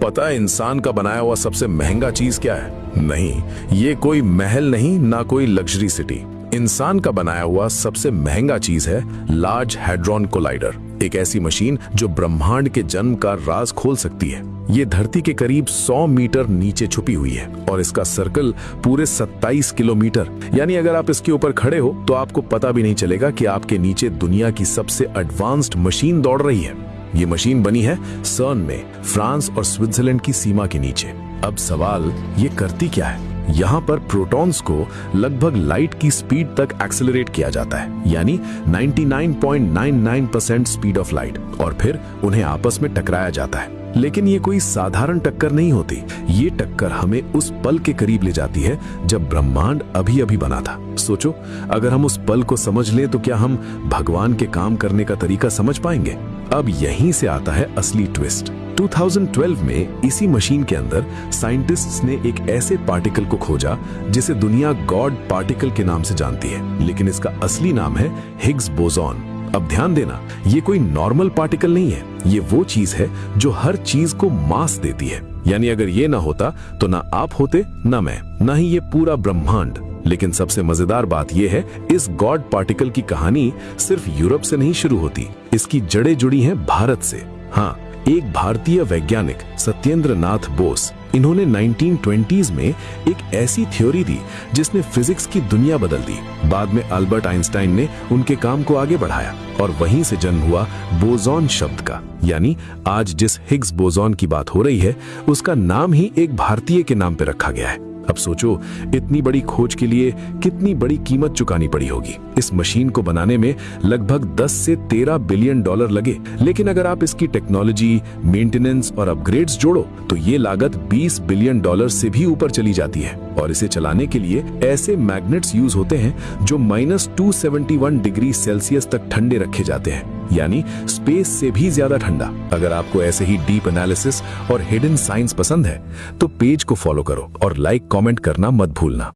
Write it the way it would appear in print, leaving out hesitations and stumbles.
पता है इंसान का बनाया हुआ सबसे महंगा चीज क्या है? नहीं, ये कोई महल नहीं, ना कोई लग्जरी सिटी। इंसान का बनाया हुआ सबसे महंगा चीज है लार्ज हैड्रॉन कोलाइडर, एक ऐसी मशीन जो ब्रह्मांड के जन्म का राज खोल सकती है। ये धरती के करीब 100 मीटर नीचे छुपी हुई है और इसका सर्कल पूरे 27 किलोमीटर, यानी अगर आप इसके ऊपर खड़े हो तो आपको पता भी नहीं चलेगा कि आपके नीचे दुनिया की सबसे एडवांस्ड मशीन दौड़ रही है। ये मशीन बनी है सर्न में, फ्रांस और स्विट्जरलैंड की सीमा के नीचे। अब सवाल ये करती क्या है? यहाँ पर प्रोटॉन्स को लगभग लाइट की स्पीड तक एक्सेलरेट किया जाता है, यानी 99.99% स्पीड ऑफ लाइट, और फिर उन्हें आपस में टकराया जाता है। लेकिन ये कोई साधारण टक्कर नहीं होती। ये टक्कर हमें उस पल के करीब ले जाती है जब ब्रह्मांड अभी अभी बना था। सोचो, अगर हम उस पल को समझ लें तो क्या हम भगवान के काम करने का तरीका समझ पाएंगे? अब यहीं से आता है असली ट्विस्ट। 2012 में इसी मशीन के अंदर साइंटिस्ट्स ने एक ऐसे पार्टिकल को खोजा जिसे दुनिया गॉड पार्टिकल के नाम से जानती है, लेकिन इसका असली नाम है हिग्स बोसॉन। अब ध्यान देना, ये कोई नॉर्मल पार्टिकल नहीं है, ये वो चीज है जो हर चीज को मास देती है। यानी अगर ये ना होता तो ना आप होते, ना मैं, ना ही ये पूरा ब्रह्मांड। लेकिन सबसे मजेदार बात यह है, इस गॉड पार्टिकल की कहानी सिर्फ यूरोप से नहीं शुरू होती, इसकी जड़ें जुड़ी हैं भारत से। हाँ, एक भारतीय वैज्ञानिक सत्येंद्र नाथ बोस, इन्होंने 1920s में एक ऐसी थ्योरी दी जिसने फिजिक्स की दुनिया बदल दी। बाद में अल्बर्ट आइंस्टाइन ने उनके काम को आगे बढ़ाया और वहीं से जन्म हुआ बोसॉन शब्द का। यानी आज जिस हिग्स बोसॉन की बात हो रही है उसका नाम ही एक भारतीय के नाम पे रखा गया है। अब सोचो, इतनी बड़ी खोज के लिए कितनी बड़ी कीमत चुकानी पड़ी होगी। इस मशीन को बनाने में लगभग 10 से 13 बिलियन डॉलर लगे, लेकिन अगर आप इसकी टेक्नोलॉजी, मेंटेनेंस और अपग्रेड्स जोड़ो तो ये लागत 20 बिलियन डॉलर से भी ऊपर चली जाती है। और इसे चलाने के लिए ऐसे मैग्नेट्स यूज होते हैं जो -271 डिग्री सेल्सियस तक ठंडे रखे जाते हैं, यानी स्पेस से भी ज्यादा ठंडा। अगर आपको ऐसे ही डीप एनालिसिस और हिडन साइंस पसंद है तो पेज को फॉलो करो और लाइक कमेंट करना मत भूलना।